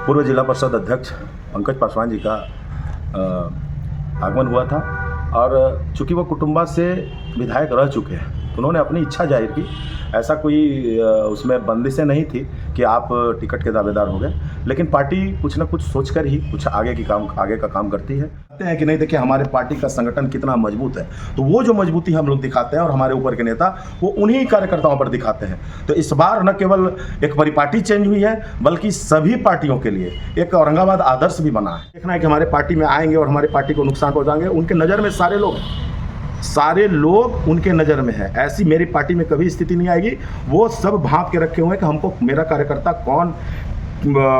पूर्व जिला परिषद अध्यक्ष पंकज पासवान जी का आगमन हुआ था और चूँकि वो कुटुंबा से विधायक रह चुके हैं तो उन्होंने अपनी इच्छा जाहिर की। ऐसा कोई उसमें बंदिशें नहीं थी कि आप टिकट के दावेदार हो गए, लेकिन पार्टी कुछ ना कुछ सोचकर ही कुछ आगे का काम करती है। कहते हैं कि नहीं, देखिए हमारे पार्टी का संगठन कितना मजबूत है, तो वो जो मजबूती हम लोग दिखाते हैं और हमारे ऊपर के नेता वो उन्हीं कार्यकर्ताओं पर दिखाते हैं। तो इस बार न केवल एक परिपाटी चेंज हुई है बल्कि सभी पार्टियों के लिए एक औरंगाबाद आदर्श भी बना है। देखना है कि हमारे पार्टी में आएंगे और हमारी पार्टी को नुकसान पहुँचाएंगे, उनके नज़र में सारे लोग उनके नज़र में है। ऐसी मेरी पार्टी में कभी स्थिति नहीं आएगी। वो सब भांप के रखे हुए हैं कि हमको मेरा कार्यकर्ता कौन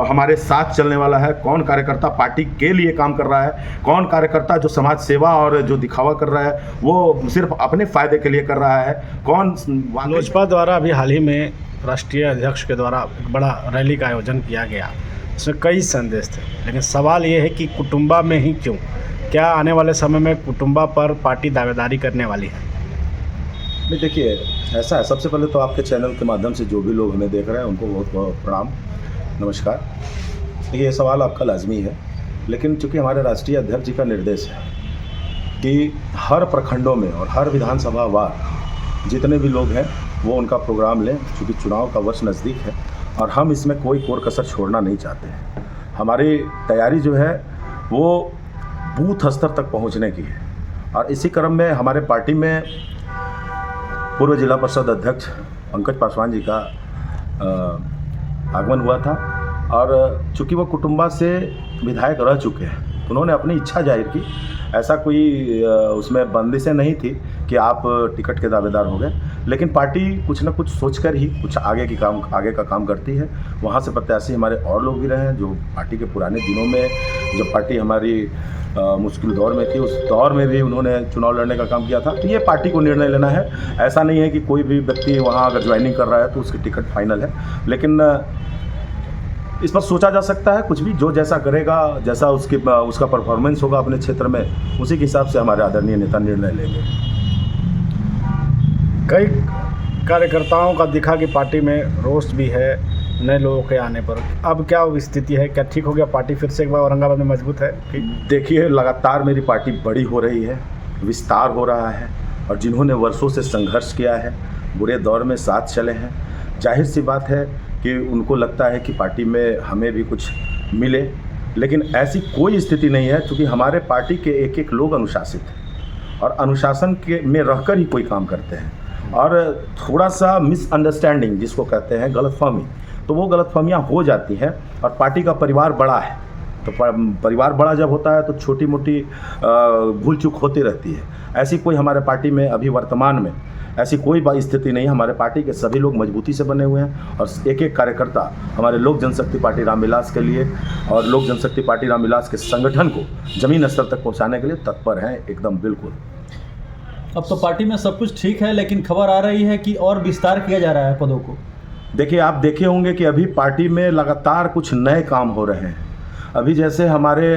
हमारे साथ चलने वाला है, कौन कार्यकर्ता पार्टी के लिए काम कर रहा है, कौन कार्यकर्ता जो समाज सेवा और जो दिखावा कर रहा है वो सिर्फ अपने फ़ायदे के लिए कर रहा है, कौन। लोजपा द्वारा अभी हाल ही में राष्ट्रीय अध्यक्ष के द्वारा एक बड़ा रैली का आयोजन किया गया, इसमें कई संदेश थे, लेकिन सवाल ये है कि कुटुंबा में ही क्यों? क्या आने वाले समय में कुटुंबा पर पार्टी दावेदारी करने वाली है? नहीं, देखिए ऐसा है, सबसे पहले तो आपके चैनल के माध्यम से जो भी लोग हमें देख रहे हैं उनको बहुत बहुत प्रणाम, नमस्कार। देखिए ये सवाल आपका लाजमी है, लेकिन चूँकि हमारे राष्ट्रीय अध्यक्ष जी का निर्देश है कि हर प्रखंडों में और हर विधानसभा वार जितने भी लोग हैं वो उनका प्रोग्राम लें, चूँकि चुनाव का वर्ष नज़दीक है और हम इसमें कोई कोर कसर छोड़ना नहीं चाहते हैं। हमारी तैयारी जो है वो बूथ स्तर तक पहुंचने की है और इसी क्रम में हमारे पार्टी में पूर्व जिला परिषद अध्यक्ष पंकज पासवान जी का आगमन हुआ था और चूँकि वो कुटुंबा से विधायक रह चुके हैं तो उन्होंने अपनी इच्छा जाहिर की। ऐसा कोई उसमें बंदिशें नहीं थी कि आप टिकट के दावेदार हो गए, लेकिन पार्टी कुछ ना कुछ सोचकर ही कुछ आगे का काम करती है। वहाँ से प्रत्याशी हमारे और लोग भी रहे हैं जो पार्टी के पुराने दिनों में, जब पार्टी हमारी मुश्किल दौर में थी, उस दौर में भी उन्होंने चुनाव लड़ने का काम किया था। तो ये पार्टी को निर्णय लेना है। ऐसा नहीं है कि कोई भी व्यक्ति वहाँ अगर ज्वाइनिंग कर रहा है तो उसकी टिकट फाइनल है, लेकिन इस पर सोचा जा सकता है। कुछ भी जो जैसा करेगा, जैसा उसका परफॉर्मेंस होगा अपने क्षेत्र में, उसी के हिसाब से हमारे आदरणीय नेता निर्णय लेंगे। कई कार्यकर्ताओं का दिखा कि पार्टी में रोष भी है नए लोगों के आने पर। अब क्या स्थिति है? क्या ठीक हो गया पार्टी फिर से एक बार औरंगाबाद में मजबूत है? देखिए लगातार मेरी पार्टी बड़ी हो रही है, विस्तार हो रहा है और जिन्होंने वर्षों से संघर्ष किया है, बुरे दौर में साथ चले हैं, जाहिर सी बात है कि उनको लगता है कि पार्टी में हमें भी कुछ मिले, लेकिन ऐसी कोई स्थिति नहीं है क्योंकि हमारे पार्टी के एक एक लोग अनुशासित हैं और अनुशासन के में रहकर ही कोई काम करते हैं। और थोड़ा सा मिसअंडरस्टैंडिंग जिसको कहते हैं गलतफहमी, तो वो गलतफहमियाँ हो जाती हैं और पार्टी का परिवार बड़ा है, तो परिवार बड़ा जब होता है तो छोटी मोटी भूल चूक होती रहती है। ऐसी कोई हमारे पार्टी में अभी वर्तमान में ऐसी कोई स्थिति नहीं है। हमारे पार्टी के सभी लोग मजबूती से बने हुए हैं और एक एक कार्यकर्ता हमारे लोक जनशक्ति पार्टी रामविलास के लिए और लोक जनशक्ति पार्टी रामविलास के संगठन को जमीन स्तर तक पहुंचाने के लिए तत्पर हैं एकदम बिल्कुल। अब तो पार्टी में सब कुछ ठीक है, लेकिन खबर आ रही है कि और विस्तार किया जा रहा है पदों को। देखिए आप देखे होंगे कि अभी पार्टी में लगातार कुछ नए काम हो रहे हैं। अभी जैसे हमारे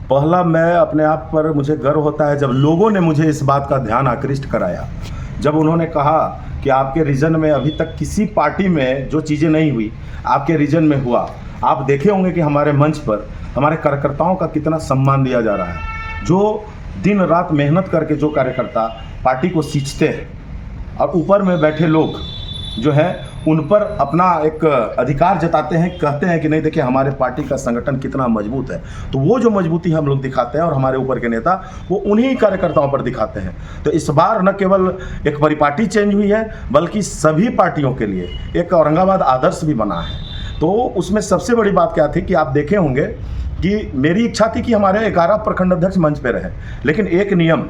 पहला, मैं अपने आप पर मुझे गर्व होता है जब लोगों ने मुझे इस बात का ध्यान आकृष्ट कराया, जब उन्होंने कहा कि आपके रीजन में अभी तक किसी पार्टी में जो चीज़ें नहीं हुई आपके रीजन में हुआ। आप देखे होंगे कि हमारे मंच पर हमारे कार्यकर्ताओं का कितना सम्मान दिया जा रहा है, जो दिन रात मेहनत करके जो कार्यकर्ता पार्टी को सींचते हैं और ऊपर में बैठे लोग जो है उन पर अपना एक अधिकार जताते हैं, कहते हैं कि नहीं देखिए हमारे पार्टी का संगठन कितना मजबूत है। तो वो जो मजबूती हम लोग दिखाते हैं और हमारे ऊपर के नेता वो उन्हीं कार्यकर्ताओं पर दिखाते हैं। तो इस बार न केवल एक परिपाटी चेंज हुई है बल्कि सभी पार्टियों के लिए एक औरंगाबाद आदर्श भी बना है। तो उसमें सबसे बड़ी बात क्या थी कि आप देखे होंगे कि मेरी इच्छा थी कि हमारे 11 प्रखंड अध्यक्ष मंच पे रहे, लेकिन एक नियम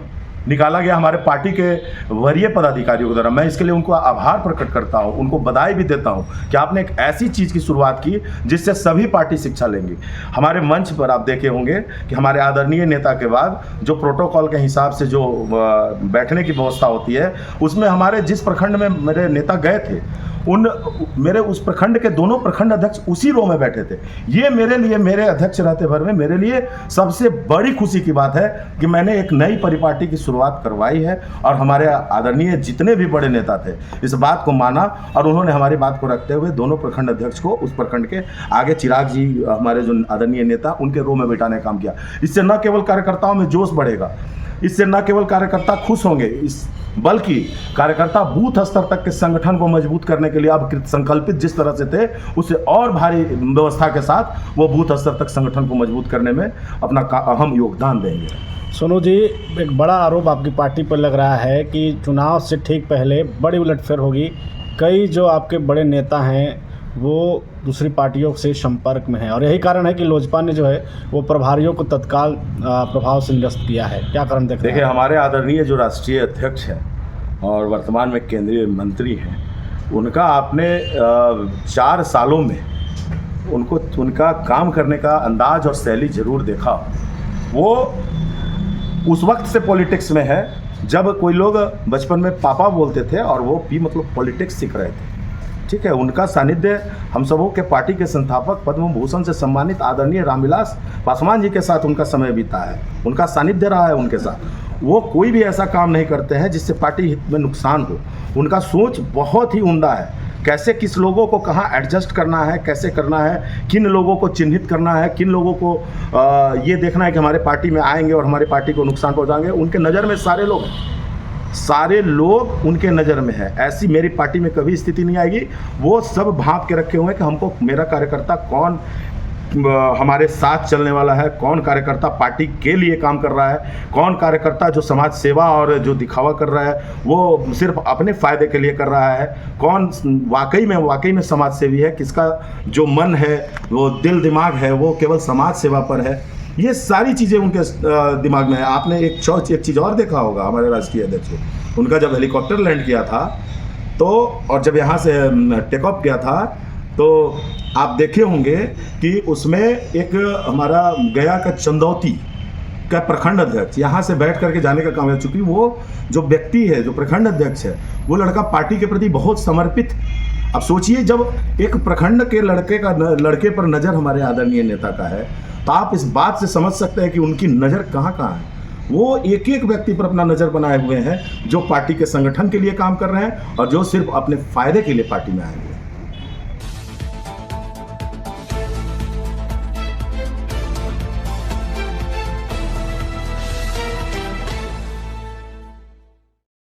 निकाला गया हमारे पार्टी के वरीय पदाधिकारियों के द्वारा। मैं इसके लिए उनको आभार प्रकट करता हूं, उनको बधाई भी देता हूं कि आपने एक ऐसी चीज़ की शुरुआत की जिससे सभी पार्टी शिक्षा लेंगी। हमारे मंच पर आप देखे होंगे कि हमारे आदरणीय नेता के बाद जो प्रोटोकॉल के हिसाब से जो बैठने की व्यवस्था होती है उसमें हमारे जिस प्रखंड में मेरे नेता गए थे उन मेरे उस प्रखंड के दोनों प्रखंड अध्यक्ष उसी रो में बैठे थे। ये मेरे लिए, मेरे अध्यक्ष रहते भर में मेरे लिए सबसे बड़ी खुशी की बात है कि मैंने एक नई परिपाटी की शुरुआत करवाई है और हमारे आदरणीय जितने भी बड़े नेता थे इस बात को माना और उन्होंने हमारी बात को रखते हुए दोनों प्रखंड अध्यक्ष को उस प्रखंड के आगे चिराग जी हमारे जो आदरणीय नेता उनके रो में बैठाने का काम किया। इससे न केवल कार्यकर्ताओं में जोश बढ़ेगा, इससे न केवल कार्यकर्ता खुश होंगे, बल्कि कार्यकर्ता बूथ स्तर तक के संगठन को मजबूत करने के लिए अब संकल्पित जिस तरह से थे उससे और भारी व्यवस्था के साथ वो बूथ स्तर तक संगठन को मजबूत करने में अपना अहम योगदान देंगे। सोनू जी, एक बड़ा आरोप आपकी पार्टी पर लग रहा है कि चुनाव से ठीक पहले बड़ी उलटफेर होगी। कई जो आपके बड़े नेता हैं वो दूसरी पार्टियों से संपर्क में हैं और यही कारण है कि लोजपा ने जो है वो प्रभारियों को तत्काल प्रभाव से निरस्त किया है। क्या कारण देखते हैं? देखिए, हमारे आदरणीय जो राष्ट्रीय अध्यक्ष हैं और वर्तमान में केंद्रीय मंत्री हैं, उनका आपने 4 सालों में उनका काम करने का अंदाज और शैली जरूर देखा। वो उस वक्त से पॉलिटिक्स में है जब कोई लोग बचपन में पापा बोलते थे और वो भी मतलब पॉलिटिक्स सीख रहे थे। ठीक है, उनका सानिध्य हम सबों के पार्टी के संस्थापक पद्म भूषण से सम्मानित आदरणीय रामविलास पासवान जी के साथ उनका समय बीता है, उनका सानिध्य रहा है उनके साथ। वो कोई भी ऐसा काम नहीं करते हैं जिससे पार्टी हित में नुकसान हो। उनका सोच बहुत ही उम्दा है, कैसे किस लोगों को कहाँ एडजस्ट करना है, कैसे करना है, किन लोगों को चिन्हित करना है, किन लोगों को ये देखना है कि हमारे पार्टी में आएंगे और हमारी पार्टी को नुकसान पहुँचाएंगे। उनके नज़र में सारे लोग उनके नज़र में है। ऐसी मेरी पार्टी में कभी स्थिति नहीं आएगी। वो सब भांप के रखे हुए हैं कि हमको मेरा कार्यकर्ता कौन हमारे साथ चलने वाला है, कौन कार्यकर्ता पार्टी के लिए काम कर रहा है, कौन कार्यकर्ता जो समाज सेवा और जो दिखावा कर रहा है वो सिर्फ अपने फ़ायदे के लिए कर रहा है, कौन वाकई में समाज सेवी है, किसका जो मन है वो दिल दिमाग है वो केवल समाज सेवा पर है। ये सारी चीज़ें उनके दिमाग में है। आपने एक चीज़ और देखा होगा, हमारे राष्ट्रीय अध्यक्ष उनका जब हेलीकॉप्टर लैंड किया था तो और जब यहाँ से टेक ऑफ किया था तो आप देखे होंगे कि उसमें एक हमारा गया का चंदौती का प्रखंड अध्यक्ष यहाँ से बैठ करके जाने का काम है। चूँकि वो जो व्यक्ति है, जो प्रखंड अध्यक्ष है, वो लड़का पार्टी के प्रति बहुत समर्पित। अब सोचिए, जब एक प्रखंड के लड़के पर नज़र हमारे आदरणीय नेता का है तो आप इस बात से समझ सकते हैं कि उनकी नज़र कहाँ है। वो एक एक व्यक्ति पर अपना नज़र बनाए हुए हैं जो पार्टी के संगठन के लिए काम कर रहे हैं और जो सिर्फ अपने फ़ायदे के लिए पार्टी में आए हैं।